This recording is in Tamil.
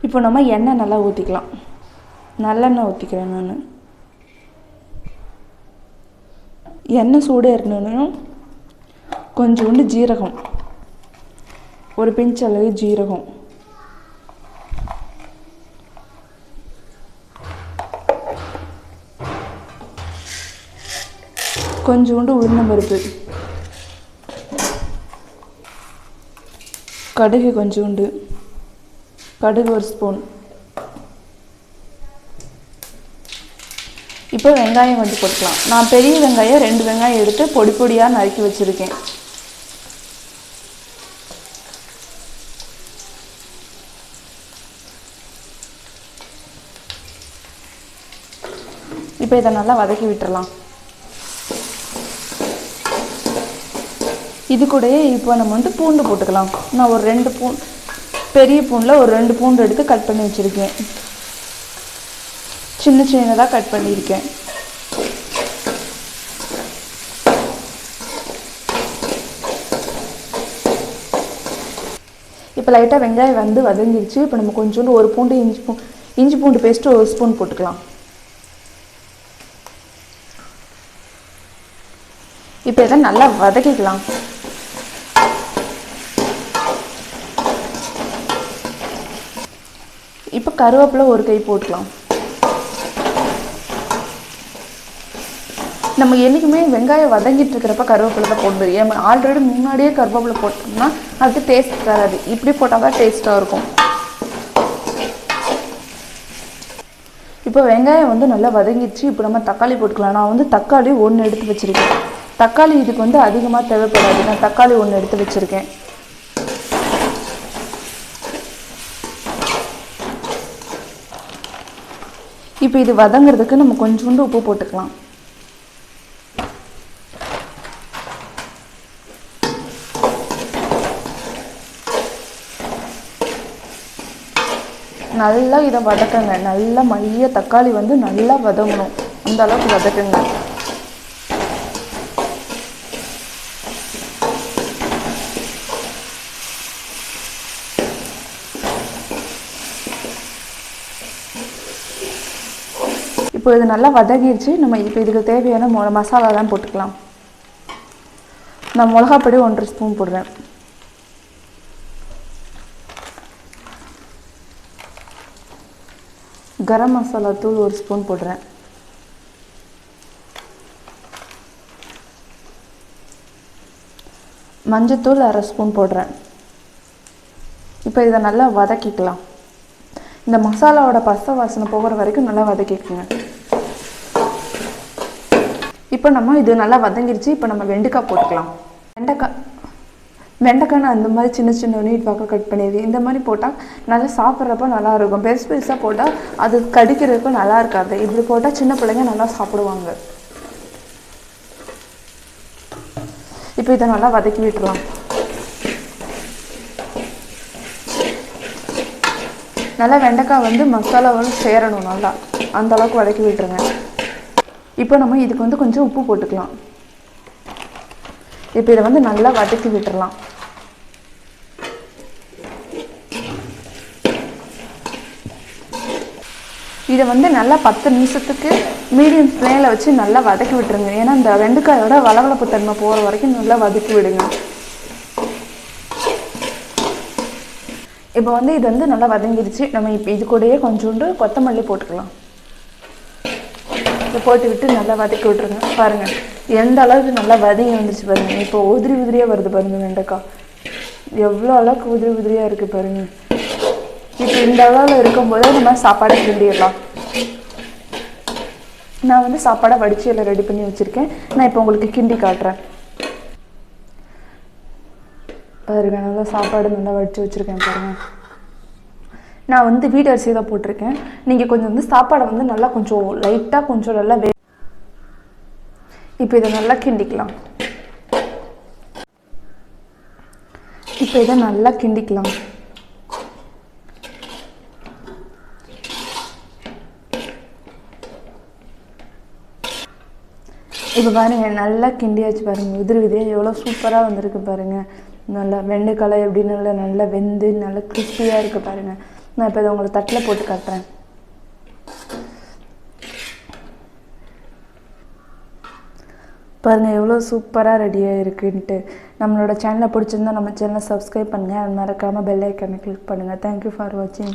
இப்போ நம்ம எண்ணெய் நல்லா ஊற்றிக்கலாம். நல்லெண்ணெய் ஊற்றிக்கிறேன் நான். எண்ணெய் சூடு ஏறினோன்னையும் கொஞ்சோண்டு ஜீரகம், ஒரு பிஞ்ச் அளவு ஜீரகம், கொஞ்சோண்டு உளுந்தம்பருப்பு, கடுகு கொஞ்சோண்டு, கடுகு ஒரு ஸ்பூன். இப்போ வெங்காயம் கொஞ்சம் போட்டுக்கலாம். நான் பெரிய வெங்காயம் 2 வெங்காயம் எடுத்து பொடி பொடியாக நறுக்கி வச்சுருக்கேன். இப்போ இதை நல்லா வதக்கி விட்டுறலாம். இது கூடயே இப்போ நம்ம வந்து பூண்டு போட்டுக்கலாம். நான் ஒரு 2 பெரிய பூண்டில் ஒரு 2 பூண்டு எடுத்து கட் பண்ணி வச்சுருக்கேன். சின்ன சின்னதாக கட் பண்ணியிருக்கேன். இப்போ லைட்டாக வெங்காயம் வந்து வதங்கிடுச்சு. இப்போ நம்ம கொஞ்சோண்டு ஒரு பூண்டு இஞ்சி பூண்டு பேஸ்ட்டு 1 ஸ்பூன் போட்டுக்கலாம். இப்போ இதை நல்லா வதக்கிக்கலாம். இப்போ கருவேப்பிலை ஒரு கை போட்டுக்கலாம். நம்ம என்றைக்குமே வெங்காயம் வதங்கிட்டு இருக்கிறப்ப கருவேப்பிலை தான் போடுது. ஆல்ரெடி முன்னாடியே கருவேப்பிலை போட்டோம்னா அது டேஸ்ட் தராது. இப்படி போட்டால் தான் டேஸ்ட்டாக இருக்கும். இப்போ வெங்காயம் வந்து நல்லா வதங்கிடுச்சு. இப்போ நம்ம தக்காளி போட்டுக்கலாம். நான் வந்து தக்காளி 1 எடுத்து வச்சுருக்கேன். தக்காளி இதுக்கு வந்து அதிகமாக தேவைப்படாது. நான் தக்காளி 1 எடுத்து வச்சுருக்கேன். இப்போ இது வதங்கிறதுக்கு நம்ம கொஞ்சோண்டு உப்பு போட்டுக்கலாம். நல்லா இதை வதக்குங்க. நல்லா மைய தக்காளி வந்து நல்லா வதங்கணும். அந்த அளவுக்கு வதக்குங்க. இப்போ இது நல்லா வதங்கிடுச்சு. நம்ம இப்போ இதுக்கு தேவையான மசாலாலாம் போட்டுக்கலாம். நான் மிளகாப்பொடி 1.5 ஸ்பூன் போடுறேன். கரம் மசாலா தூள் 1 ஸ்பூன் போடுறேன். மஞ்சத்தூள் 1/2 ஸ்பூன் போடுறேன். இப்போ இதை நல்லா வதக்கிக்கலாம். இந்த மசாலாவோட பச்சை வாசனை போகிற வரைக்கும் நல்லா வதக்கிக்குங்க. இப்போ நம்ம இது நல்லா வதங்கிடுச்சு. இப்போ நம்ம வெண்டைக்காய் போட்டுக்கலாம். வெண்டைக்காய் நான் இந்த மாதிரி சின்ன சின்ன நீட் வாக்கில் கட் பண்ணிடுது. இந்த மாதிரி போட்டால் நல்லா சாப்பிட்றப்ப நல்லா இருக்கும். பெருசாக போட்டால் அது கடிக்கிறதுக்கு நல்லா இருக்காது. இப்படி போட்டால் சின்ன பிள்ளைங்க நல்லா சாப்பிடுவாங்க. இப்போ இதை நல்லா வதக்கி விட்டுருலாம். நல்லா வெண்டைக்காய் வந்து மசாலாவோட சேரணும். நல்லா அந்த அளவுக்கு வதக்கி விட்டுருங்க. இப்போ நம்ம இதுக்கு வந்து கொஞ்சம் உப்பு போட்டுக்கலாம். இப்போ இதை வந்து நல்லா வதக்கி விட்டுறலாம். இதை வந்து நல்லா 10 நிமிஷத்துக்கு மீடியம் ஃப்ளேமில் வச்சு நல்லா வதக்கி விட்டுருங்க. ஏன்னா இந்த வெண்டைக்காயோட வளவளப்பு தன்மை போகிற வரைக்கும் நல்லா வதக்கி விடுங்க. இப்போ வந்து இது வந்து நல்லா வதங்கிடுச்சு. நம்ம இப்போ இது கூடயே கொஞ்சோண்டு கொத்தமல்லி போட்டுக்கலாம். இதை போட்டு விட்டு நல்லா வதக்கி விட்டுருங்க. பாருங்கள் எந்த அளவுக்கு நல்லா வதங்கி வந்துருச்சு பாருங்கள். இப்போ உதிரி உதிரியாக வருது பாருங்கள். வெண்டைக்காய் எவ்வளோ அளவுக்கு உதிரி உதிரியாக இருக்குது பாருங்கள். இப்போ இந்த அளவில் இருக்கும்போது நம்ம சாப்பாடை கிண்டிடலாம். நான் வந்து சாப்பாடை வடித்து எல்லாம் ரெடி பண்ணி வச்சுருக்கேன். நான் இப்போ உங்களுக்கு கிண்டி காட்டுறேன். பாருங்கள் நல்லா சாப்பாடு நல்லா வடித்து வச்சுருக்கேன் பாருங்கள். நான் வந்து வீட்டு அரிசி தான் போட்டிருக்கேன். நீங்கள் கொஞ்சம் வந்து சாப்பாடை வந்து நல்லா கொஞ்சம் லைட்டாக கொஞ்சம் நல்லா இப்போ இதை நல்லா கிண்டிக்கலாம். இப்போ இதை நல்லா கிண்டிக்கலாம். இப்போ பாருங்கள் நல்லா கிண்டியாச்சு பாருங்கள். உதிரி உதிரியாக எவ்வளோ சூப்பராக வந்திருக்கு பாருங்கள். நல்லா வெண்டைக்காய் எப்படி நல்லா வெந்து நல்லா கிறிஸ்பியாக இருக்குது பாருங்கள். நான் இப்போ இதை உங்களுக்கு தட்டில் போட்டு காட்டுறேன். பாருங்கள் எவ்வளோ சூப்பராக ரெடியாக இருக்குன்ட்டு. நம்மளோட சேனலை பிடிச்சிருந்தா நம்ம சேனலை சப்ஸ்கிரைப் பண்ணுங்கள். அது மறக்காமல் பெல் ஐக்கானை கிளிக் பண்ணுங்கள். தேங்க்யூ ஃபார் வாட்சிங்.